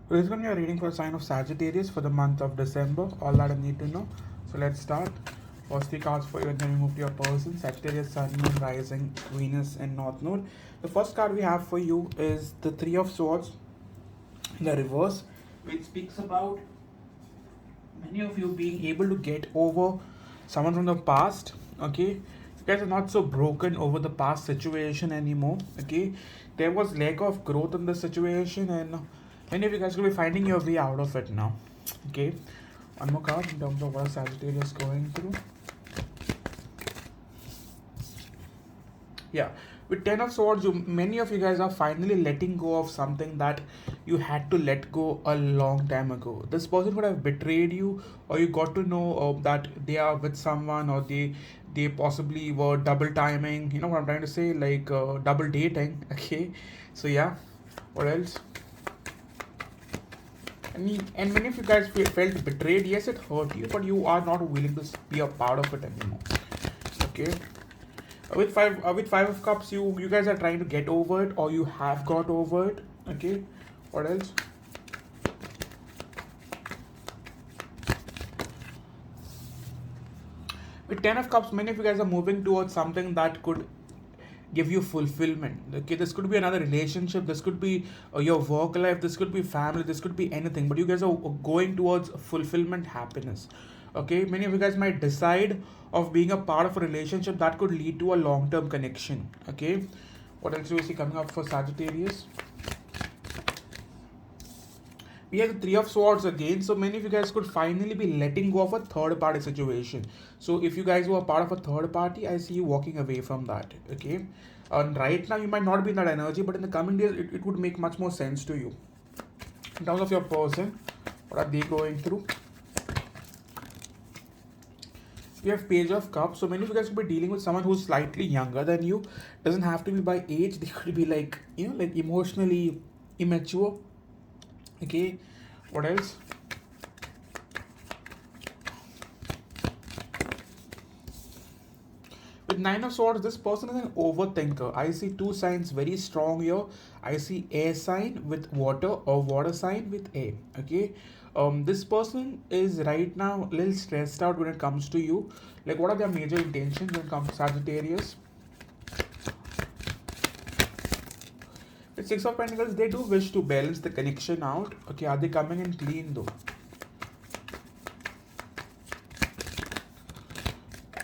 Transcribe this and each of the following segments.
This is going to be a reading for a sign of Sagittarius for the month of December. All that I need to know. So let's start. First three cards for you, and then we move to your person. Sagittarius, Sun, Moon, Rising, Venus, and North Node. The first card we have for you is the Three of Swords in the reverse, which speaks about many of you being able to get over someone from the past. Okay, you guys are not so broken over the past situation anymore. Okay, there was lack of growth in the situation, and many of you guys will be finding your way out of it now. Okay, one more card in terms of what Sagittarius is going through. Yeah, with Ten of Swords, many of you guys are finally letting go of something that you had to let go a long time ago. This person could have betrayed you, or you got to know that they are with someone, or they possibly were double timing. You know what I'm trying to say, like double dating. Okay, so yeah, what else? I mean, and many of you guys felt betrayed. Yes, it hurt you, but you are not willing to be a part of it anymore. Okay, with five of cups, you guys are trying to get over it, or you have got over it. Okay, what else? With ten of cups, many of you guys are moving towards something that could give you fulfillment. Okay, this could be another relationship, this could be your work life, this could be family, this could be anything, but you guys are going towards fulfillment, happiness. Okay, many of you guys might decide of being a part of a relationship that could lead to a long-term connection. Okay, what else do we see coming up for Sagittarius? We have the Three of Swords again. So many of you guys could finally be letting go of a third party situation. So if you guys were part of a third party, I see you walking away from that. Okay, and right now you might not be in that energy, but in the coming days it would make much more sense to you. In terms of your person, what are they going through? We have Page of Cups. So many of you guys could be dealing with someone who's slightly younger than you. Doesn't have to be by age. They could be like, like emotionally immature. Okay, what else? With Nine of Swords, this person is an overthinker. I see two signs very strong here. I see air sign with water, or water sign with air. Okay, this person is right now a little stressed out when it comes to you. Like, what are their major intentions when it comes to Sagittarius? With Six of Pentacles, they do wish to balance the connection out. Okay, are they coming in clean though?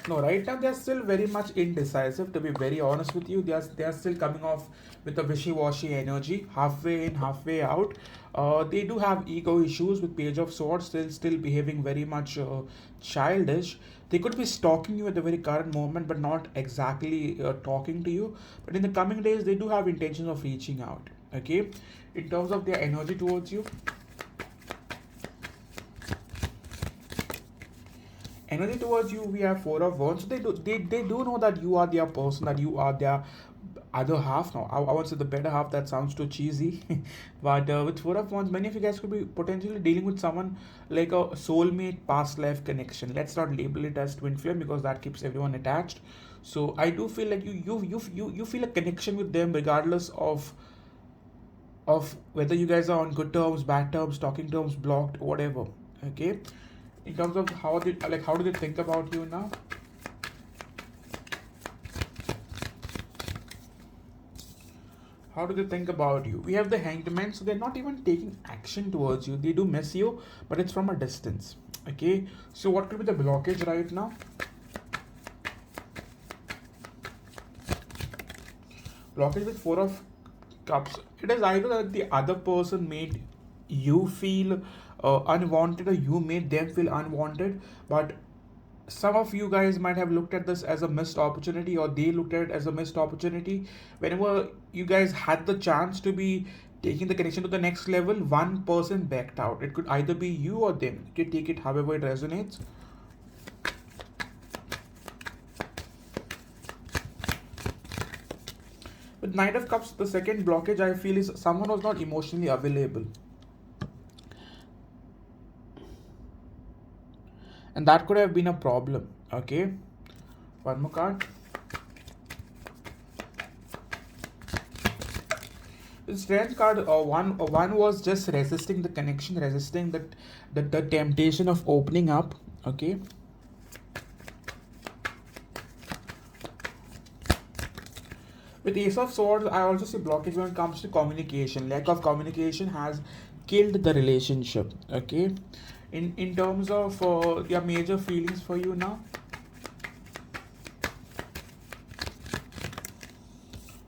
No, right now they're still very much indecisive. To be very honest with you, they are still coming off with a wishy-washy energy, halfway in, halfway out. They do have ego issues with Page of Swords, still behaving very much childish. They could be stalking you at the very current moment, but not exactly talking to you. But in the coming days, they do have intentions of reaching out. Okay, in terms of their energy towards you, energy towards you, we have Four of Wands. So they do know that you are their person, that you are their other half. Now I won't say the better half, that sounds too cheesy. But with Four of Wands, many of you guys could be potentially dealing with someone like a soulmate past life connection. Let's not label it as twin flame, because that keeps everyone attached. So I do feel like you feel a connection with them, regardless of whether you guys are on good terms, bad terms, talking terms, blocked, whatever. Okay, in terms of how do they think about you now? How do they think about you? We have the Hanged Man, so they're not even taking action towards you. They do miss you, but it's from a distance. Okay, so what could be the blockage right now? Blockage with Four of Cups. It is either that the other person made you feel unwanted, or you made them feel unwanted. But some of you guys might have looked at this as a missed opportunity, or they looked at it as a missed opportunity. Whenever you guys had the chance to be taking the connection to the next level, one person backed out. It could either be you or them. You can take it however it resonates. With Knight of Cups, the second blockage I feel is someone was not emotionally available, and that could have been a problem. Okay, one more card. The strength card, one was just resisting the connection, resisting the temptation of opening up. Okay. With Ace of Swords, I also see blockage when it comes to communication. Lack of communication has killed the relationship. Okay. In terms of your major feelings for you now.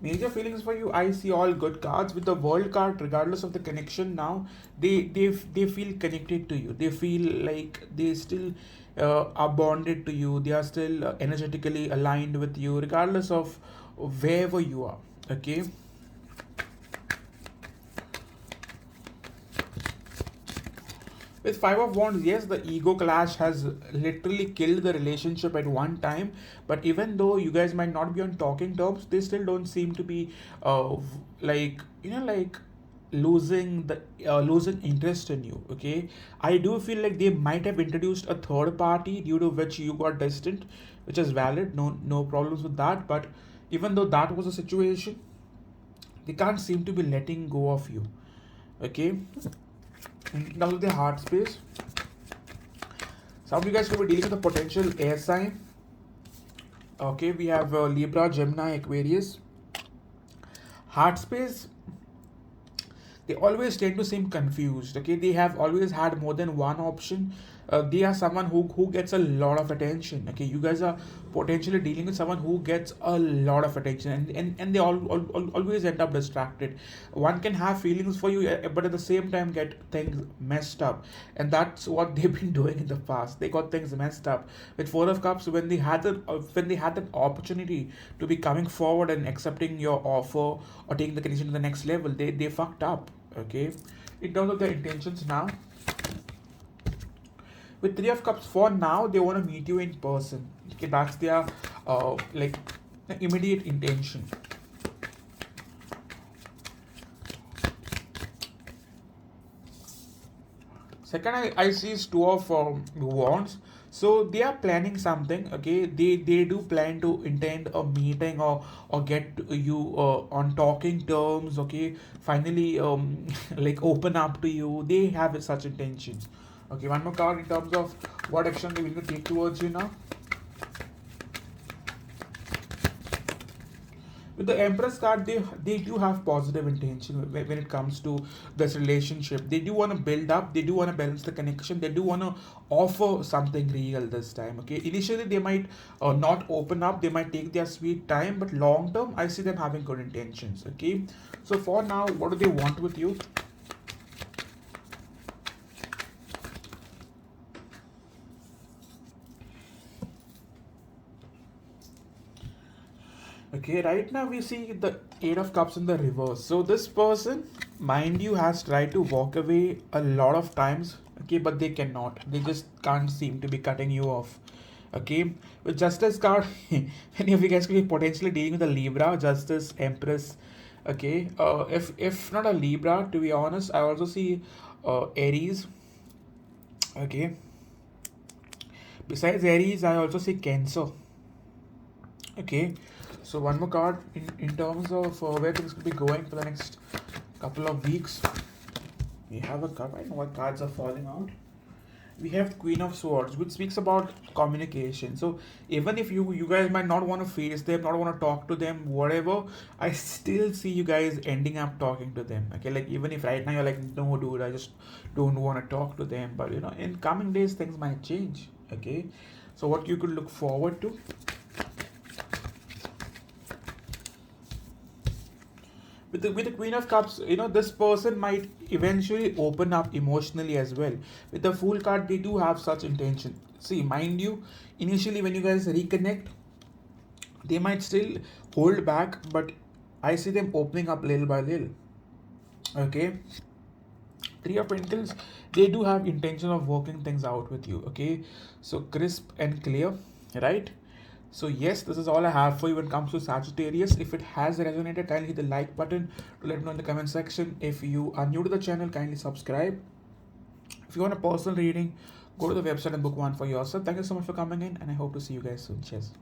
Major feelings for you, I see all good cards. With the World card, regardless of the connection now, they feel connected to you. They feel like they still are bonded to you. They are still energetically aligned with you, regardless of wherever you are. Okay. With Five of Wands, yes, the ego clash has literally killed the relationship at one time. But even though you guys might not be on talking terms, they still don't seem to be like like losing interest in you. Okay, I do feel like they might have introduced a third party due to which you got distant, which is valid. No problems with that. But even though that was a situation, they can't seem to be letting go of you. Okay. Now with the heart space, some of you guys could be dealing with a potential air sign. Okay, we have Libra, Gemini, Aquarius. Heart space, they always tend to seem confused. Okay, they have always had more than one option. They are someone who gets a lot of attention. Okay, you guys are potentially dealing with someone who gets a lot of attention, and they always end up distracted. One can have feelings for you, but at the same time get things messed up, and that's what they've been doing in the past. They got things messed up. With Four of Cups, when they had that opportunity to be coming forward and accepting your offer or taking the connection to the next level, they fucked up. Okay, in terms of their intentions now, with Three of Cups, for now they want to meet you in person. Okay, that's their like immediate intention. Second, I see is Two of Wands. So they are planning something. Okay, they do plan to intend a meeting or get you on talking terms. Okay, finally like open up to you. They have such intentions. Okay, one more card in terms of what action they will take towards you now. With the Empress card, they do have positive intention when it comes to this relationship. They do want to build up, they do want to balance the connection, they do want to offer something real this time. Okay, initially they might not open up, they might take their sweet time, but long term I see them having good intentions. Okay, so for now, what do they want with you? Okay, right now we see the Eight of Cups in the reverse. So this person, mind you, has tried to walk away a lot of times. Okay, but they cannot. They just can't seem to be cutting you off. Okay, with Justice card, any of you guys could be potentially dealing with a Libra, Justice, Empress. Okay, if not a Libra, to be honest, I also see Aries. Okay, besides Aries, I also see Cancer. Okay, so one more card in terms of where things could be going for the next couple of weeks. We have a card. I know what cards are falling out. We have Queen of Swords, which speaks about communication. So even if you guys might not want to face them, not want to talk to them, whatever, I still see you guys ending up talking to them. Okay, like even if right now you're like, no, dude, I just don't want to talk to them, but in coming days things might change. Okay, so what you could look forward to. With the Queen of Cups, this person might eventually open up emotionally as well. With the Fool card, they do have such intention. See, mind you, initially when you guys reconnect, they might still hold back, but I see them opening up little by little. Okay. Three of Pentacles, they do have intention of working things out with you. Okay, so crisp and clear, right? So yes, this is all I have for you when it comes to Sagittarius. If it has resonated, kindly hit the like button to let me know in the comment section. If you are new to the channel, kindly subscribe. If you want a personal reading, go to the website and book one for yourself. Thank you so much for coming in, and I hope to see you guys soon. Cheers.